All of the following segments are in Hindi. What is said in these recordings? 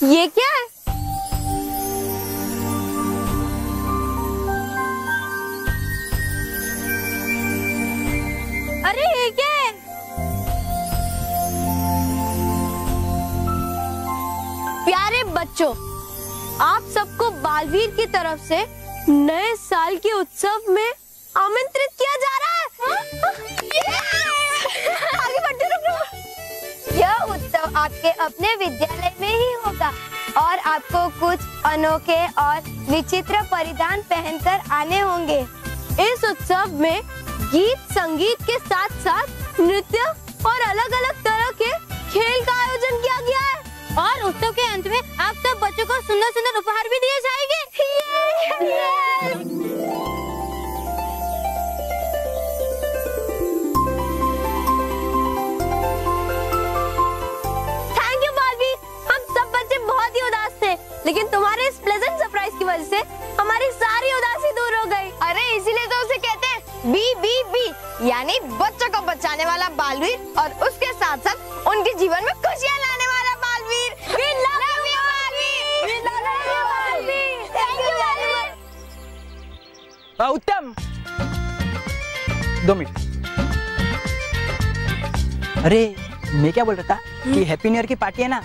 ये क्या है? अरे ये क्या है? प्यारे बच्चों, आप सबको बालवीर की तरफ से नए साल के उत्सव में आमंत्रित किया जा रहा है। आगे बढ़ते रहो। यह उत्सव आपके अपने विद्यालय में ही होगा और आपको कुछ अनोखे और विचित्र परिधान पहनकर आने होंगे। इस उत्सव में गीत संगीत के साथ साथ नृत्य और अलग अलग तरह के खेल का आयोजन किया गया है और उत्सव के अंत में आप सब बच्चों को सुंदर सुंदर उपहार भी दिए जाएंगे। थैंक यू बालवीर, हम सब बच्चे बहुत ही उदास थे, लेकिन तुम्हारे इस प्लेजेंट सरप्राइज की वजह से हमारी सारी उदासी दूर हो गई। अरे इसीलिए तो उसे कहते हैं BBB, यानी बच्चों को बचाने वाला बालवीर और उसके साथ साथ उनके जीवन में खुशियाँ लाने वाला Baalveer. We love you, Baalveer. We love you, Baalveer. Thank you very much। उत्तम, 2 मिनट। अरे मैं क्या बोल रहा था कि हैप्पी न्यू ईयर की पार्टी है ना,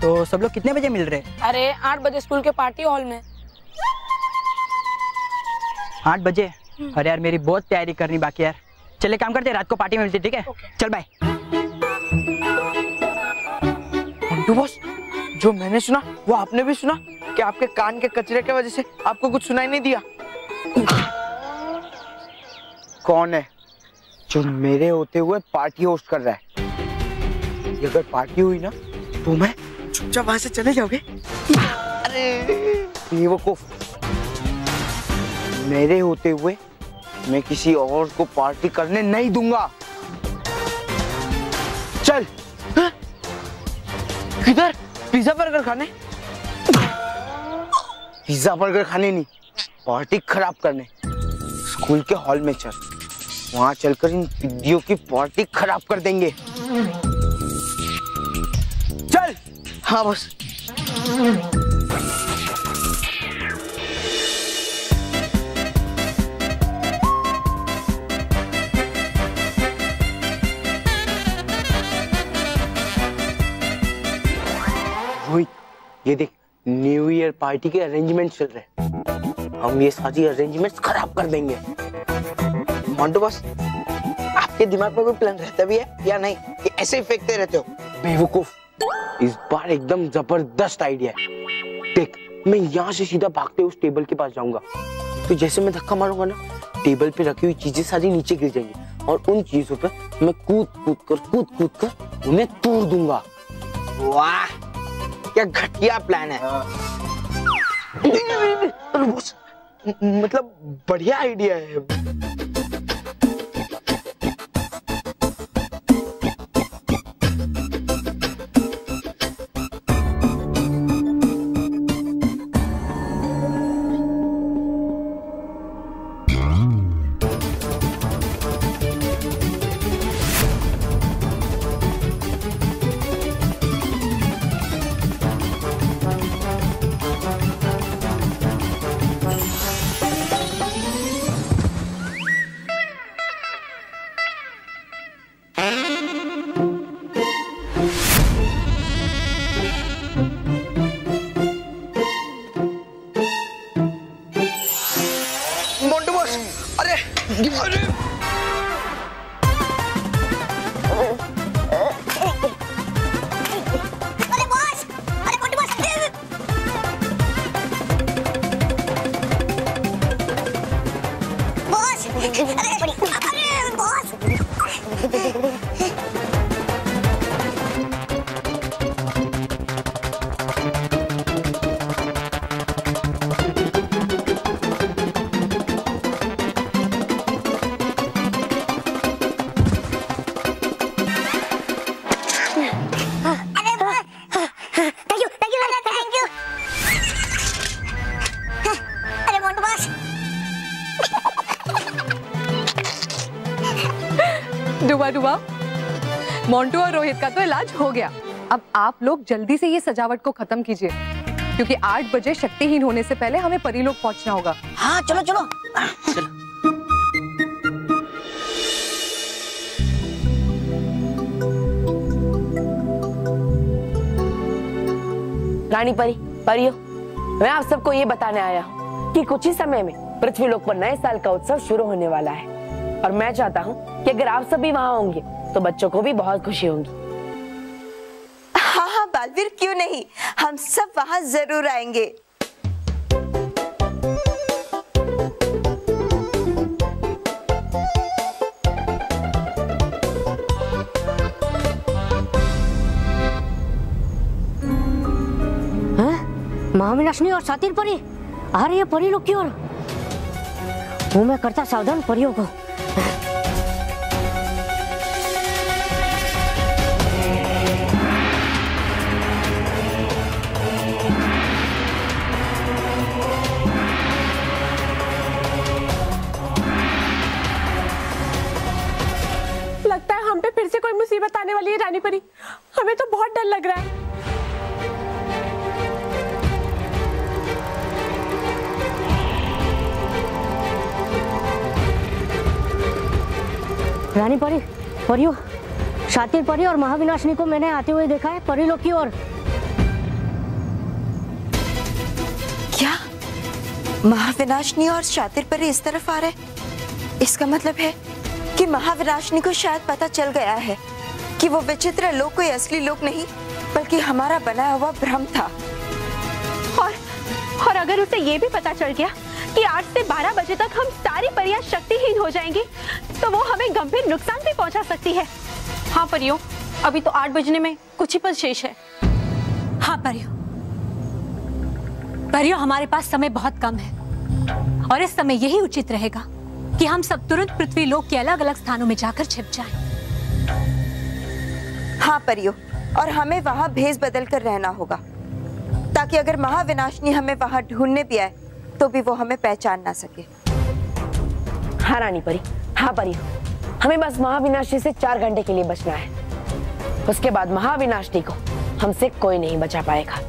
तो सब लोग कितने बजे मिल रहे हैं? अरे 8 बजे स्कूल के पार्टी हॉल में। 8 बजे? अरे यार मेरी बहुत तैयारी करनी बाकी यार। चले काम करते, रात को पार्टी में मिलते, ठीक है? चल बाय। मंटू बॉस, जो मैंने सुना वो आपने भी सुना कि आपके कान के कचरे की वजह से आपको कुछ सुनाई नहीं दिया। कौन है जो मेरे होते हुए पार्टी होस्ट कर रहा है? अगर पार्टी हुई ना तो मैं चुपचाप वहां से चले जाओगे? अरे बेवकूफ, मेरे होते हुए मैं किसी और को पार्टी करने नहीं दूंगा। चल। किधर? पिज्जा बर्गर खाने? पिज्जा बर्गर खाने नहीं, पार्टी खराब करने। स्कूल के हॉल में चल, वहां चलकर इन पिद्दियों की पार्टी खराब कर देंगे। चल। हाँ बस। ये देख, न्यू ईयर पार्टी के अरेंजमेंट चल रहे हैं। हम ये सारी अरेंजमेंट्स खराब कर देंगे। मंटू बॉस, आपके दिमाग में कोई प्लान रहता भी है या नहीं, कि ऐसे ही फेंकते रहते हो? बेवकूफ, इस बार एकदम जबरदस्त आइडिया है। देख, मैं यहाँ से सीधा भागते उस टेबल के पास जाऊंगा, तो जैसे मैं धक्का मारूंगा ना, टेबल पे रखी हुई चीजें सारी नीचे गिर जाएंगी और उन चीजों पे मैं कूद कूद कर उन्हें तोड़ दूंगा। वाह, क्या घटिया प्लान है। मतलब बढ़िया आइडिया है। डुबा डुबा, मोंटू और रोहित का तो इलाज हो गया। अब आप लोग जल्दी से ये सजावट को खत्म कीजिए, क्योंकि 8 बजे शक्तिहीन होने से पहले हमें परीलोक पहुंचना होगा। हाँ चलो चलो। रानी परी, परियो, मैं आप सबको ये बताने आया हूँ कि कुछ ही समय में पृथ्वीलोक पर नए साल का उत्सव शुरू होने वाला है और मैं चाहता हूँ कि अगर आप सब भी वहाँ होंगे तो बच्चों को भी बहुत खुशी होगी। हाँ हाँ बालवीर, क्यों नहीं, हम सब वहाँ जरूर आएंगे। महाविनाशिनी और सातिर परी आ रही है परीलोक की ओर। हूँ मैं करता सावधान परियों को। लगता है हम पे फिर से कोई मुसीबत आने वाली है रानी परी, हमें तो बहुत डर लग रहा है। रानी परी, परियो, सातिर परी और महाविनाशिनी को मैंने आते हुए देखा है परीलोक की ओर। क्या महाविनाशिनी और शातिर परी इस तरफ आ रहे? इसका मतलब है कि महाविनाशिनी को शायद पता चल गया है कि वो विचित्र लोक कोई असली लोक नहीं बल्कि हमारा बनाया हुआ भ्रम था। और अगर उसे ये भी पता चल गया कि 8 से 12 बजे तक हम सारी परियां शक्तिहीन हो जाएंगी तो वो हमें गंभीर नुकसान भी पहुंचा सकती है। हाँ परियों, अभी तो 8 बजने में कुछ ही पल शेष है। हाँ परियों, हमारे पास समय बहुत कम है और इस समय यही उचित रहेगा कि हम सब तुरंत पृथ्वीलोक के अलग अलग स्थानों में जाकर छिप जाएं। हाँ परियो, और हमें वहाँ भेष बदल कर रहना होगा ताकि अगर महाविनाशिनी हमें वहाँ ढूंढने भी आए तो भी वो हमें पहचान ना सके। हाँ रानी परी, हाँ परी, हमें बस महाविनाशिनी से 4 घंटे के लिए बचना है। उसके बाद महाविनाशिनी को हमसे कोई नहीं बचा पाएगा।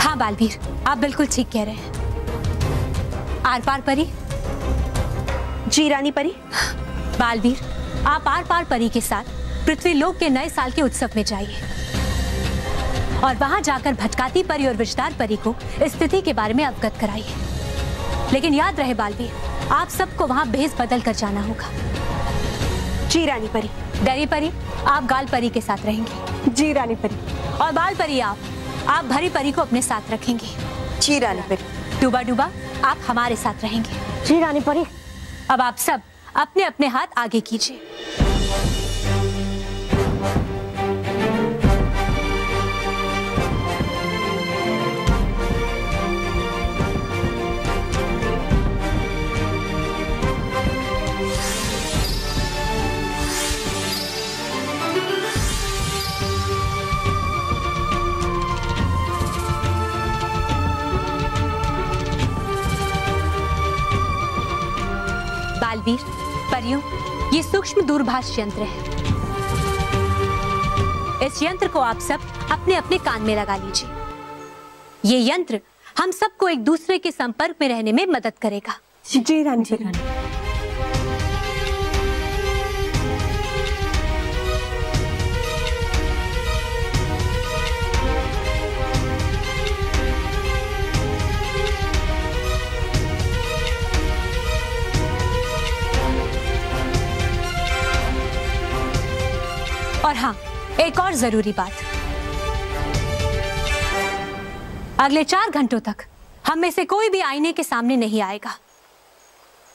हाँ बालवीर, आप बिल्कुल ठीक कह रहे हैं। आर पार परी। जी रानी परी। बालवीर, आप आर पार परी के साथ पृथ्वीलोक के नए साल के उत्सव में जाइए और वहां जाकर भटकाती परी और विजदार परी को स्थिति के बारे में अवगत कराइए। लेकिन याद रहे बालवीर, आप सबको वहां भेष बदल कर जाना होगा। जी रानी परी। डरी परी, आप गाल परी के साथ रहेंगे। जी रानी परी। और बाल परी, आप भरी परी को अपने साथ रखेंगे। जी रानी परी। डूबा डूबा, आप हमारे साथ रहेंगे। जी रानी परी। अब आप सब अपने अपने हाथ आगे कीजिए। बालवीर, परियों, ये सूक्ष्म दूरभाष यंत्र है। इस यंत्र को आप सब अपने अपने कान में लगा लीजिए। ये यंत्र हम सबको एक दूसरे के संपर्क में रहने में मदद करेगा। जी रानी जी। और हाँ, एक और जरूरी बात, अगले 4 घंटों तक हम में से कोई भी आईने के सामने नहीं आएगा,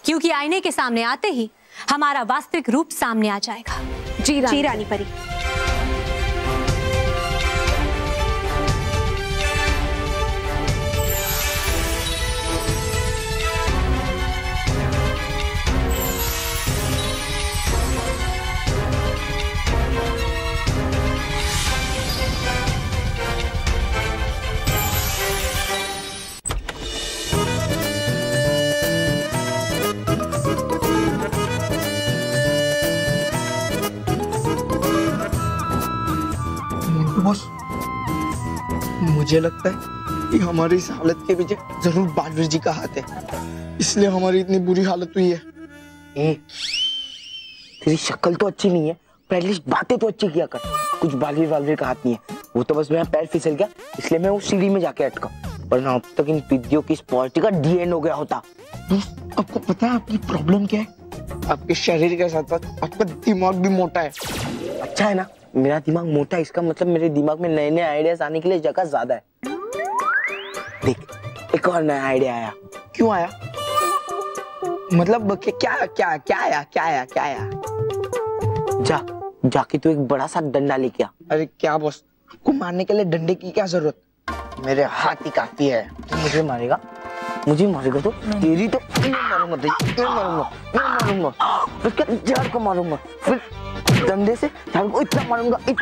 क्योंकि आईने के सामने आते ही हमारा वास्तविक रूप सामने आ जाएगा। जी रानी परी। मुझे लगता है कि हमारी इस हालत के पीछे जरूर बालवीर जी का हाथ है, इसलिए हमारी इतनी बुरी हालत हुई है। तेरी शक्ल तो अच्छी नहीं है, पर एटलीस्ट बातें तो अच्छी किया कर। कुछ बालवीर का हाथ नहीं है, वो तो बस मेरा पैर फिसल गया इसलिए मैं वो सीढ़ी में जाके अटका, वरना अब तक इन पिद्दियों की इस पार्टी का डीएन हो गया होता। दोस्त, आपको पता है आपकी प्रॉब्लम क्या है? आपके शरीर के साथ साथ आपका दिमाग भी मोटा है। अच्छा है ना, मेरा दिमाग मोटा है, इसका मतलब मेरे दिमाग में नए नए आइडियाज आने के लिए जगह ज्यादा है। देख, एक और नया आइडिया आया। क्यों आया? मतलब क्या आया? जाके तू एक बड़ा सा डंडा लेके आ। अरे क्या बॉस, आपको मारने के लिए डंडे की क्या जरूरत? मेरे हाथ ही काफी है। तू मुझे मारेगा तो तेरी तो मारूंगा, उसके झाड़ को मारूंगा, फिर डंडे से झाड़ को इतना मारूंगा कि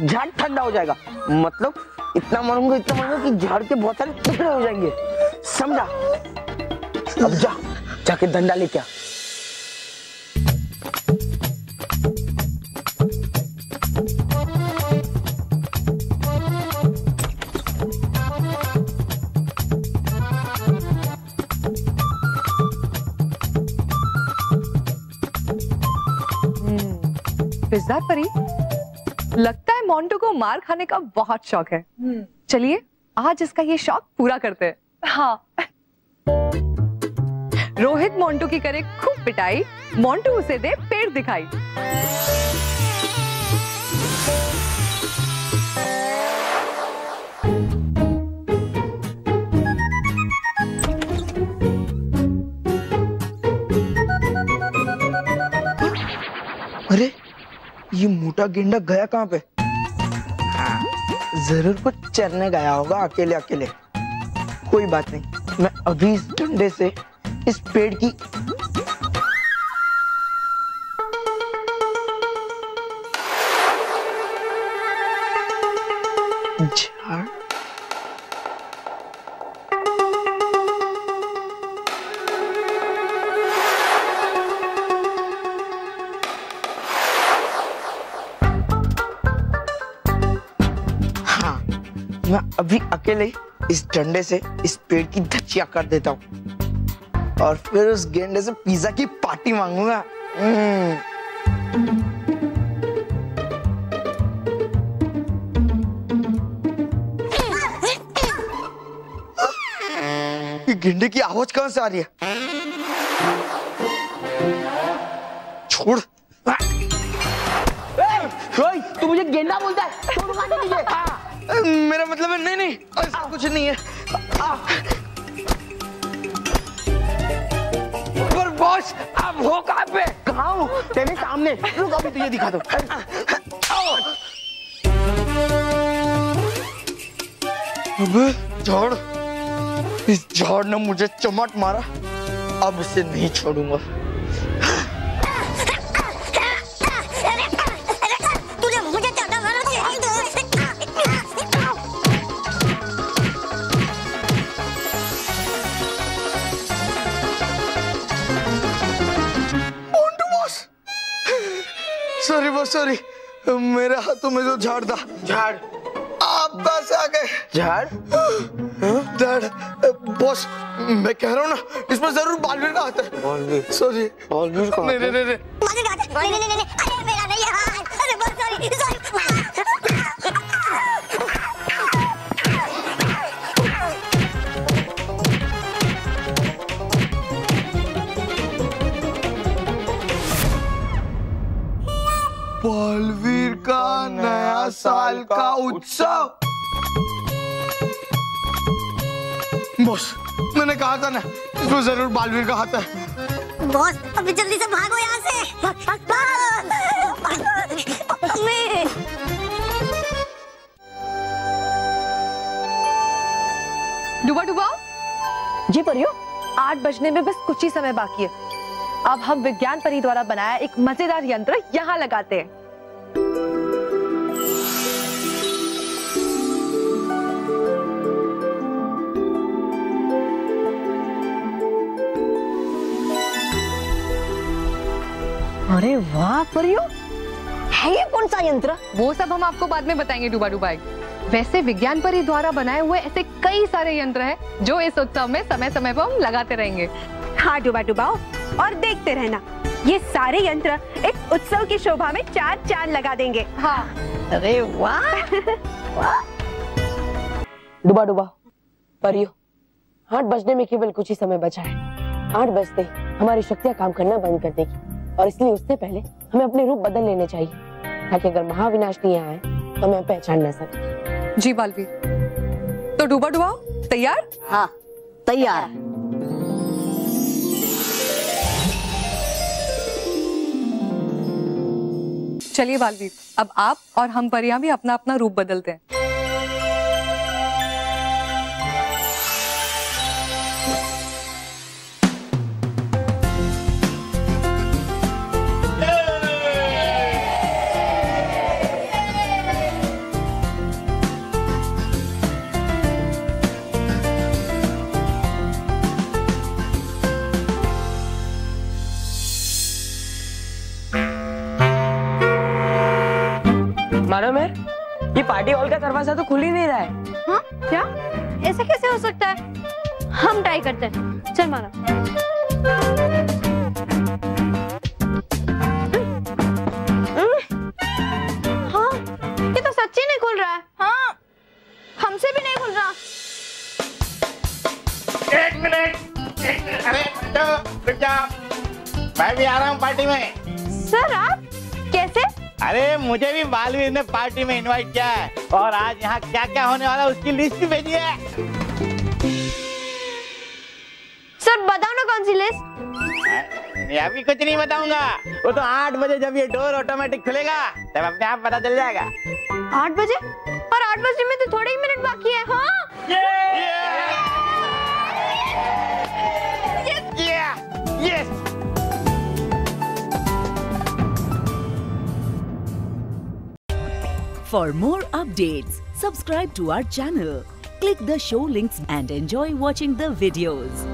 झाड़ ठंडा हो जाएगा। मतलब इतना मारूंगा कि झाड़ के बहुत सारे टुकड़े हो जाएंगे, समझा? अब जाके डंडा लेके आ। फिज़दार परी, लगता है मोंटू को मार खाने का बहुत शौक है। चलिए आज इसका ये शौक पूरा करते हैं। हाँ। रोहित मोंटू की करे खूब पिटाई, मोंटू उसे दे पेड़ दिखाई। अरे ये मोटा गेंडा गया कहाँ पे? हाँ, जरूर कुछ चरने गया होगा अकेले। कोई बात नहीं, मैं अभी इस डंडे से इस पेड़ की झाड़ मैं अभी अकेले इस डंडे से इस पेड़ की धचिया कर देता हूँ और फिर उस गेंडे से पिज्जा की पार्टी मांगूंगा। ये गेंडे की आवाज कहां से आ रही है? छोड़। तू मुझे गेंडा बोलता है? छोड़ूंगा नहीं तुझे। मेरा मतलब है नहीं ऐसा कुछ नहीं है। पर बॉस आप हो कहाँ पे? कहाँ हूँ? तेरे सामने। रुक अभी तुझे दिखा दो। अबे झाड़, इस झाड़ ने मुझे चमट मारा, अब इसे नहीं छोड़ूंगा। सॉरी बॉस, सॉरी, मेरे हाथों में जो झाड़ था। झाड़ आप बस आ गए। झाड़ बॉस, मैं कह रहा हूँ ना, इसमें जरूर बालवीर का हाथ है। बालवीर? सॉरी, बालवीर का? नहीं। अरे मेरा नहीं है। अरे बॉस सॉरी। बालवीर का नया साल का उत्सव। बॉस, मैंने कहा था ना, इसमें जरूर बालवीर का हाथ है। बॉस अभी जल्दी से भागो यहाँ से। डुबा जी परियो, 8 बजने में बस कुछ ही समय बाकी है। अब हम विज्ञान परी द्वारा बनाया एक मजेदार यंत्र यहाँ लगाते हैं। अरे वाह परियो, है ये कौन सा यंत्र? वो सब हम आपको बाद में बताएंगे डुबा। वैसे विज्ञान परी द्वारा बनाए हुए ऐसे कई सारे यंत्र हैं जो इस उत्सव में समय समय पर हम लगाते रहेंगे। हाँ डुबा डुबाओ और देखते रहना, ये सारे यंत्र इस उत्सव की शोभा में चार चांद लगा देंगे। हाँ। अरे वाह। डुबा डुबा परियो, 8 बजने में केवल कुछ ही समय बचा है। 8 बजते हमारी शक्तियां काम करना बंद कर देगी और इसलिए उससे पहले हमें अपने रूप बदल लेने चाहिए, ताकि अगर महाविनाशनी यहाँ आए तो हमें पहचान न सके। जी बालवीर, तो डुबा डुबाओ तैयार? हाँ तैयार। चलिए बालवीर, अब आप और हम परियां भी अपना अपना रूप बदलते हैं। मानो मैं, ये पार्टी हॉल का दरवाजा तो खुल ही नहीं रहा है। हाँ क्या? ऐसा कैसे हो सकता है? हम ट्राई करते हैं, चल माना। हाँ ये तो सच्ची नहीं खुल रहा है। हाँ हमसे भी नहीं खुल रहा। एक मिनट, अरे रुक जाओ, मैं भी आ रहा हूँ पार्टी में। सर आप कैसे? अरे मुझे भी बालवीर ने पार्टी में इनवाइट किया है और आज यहाँ क्या क्या होने वाला है उसकी लिस्ट भी भेजी है। सर बताओ ना कौन सी लिस्ट? मैं अभी कुछ नहीं बताऊंगा, वो तो 8 बजे जब ये डोर ऑटोमेटिक खुलेगा तब अपने आप पता चल जाएगा। 8 बजे? और 8 बजे में तो थोड़े ही मिनट बाकी है। Yes! For more updates, subscribe to our channel, click the show links and enjoy watching the videos.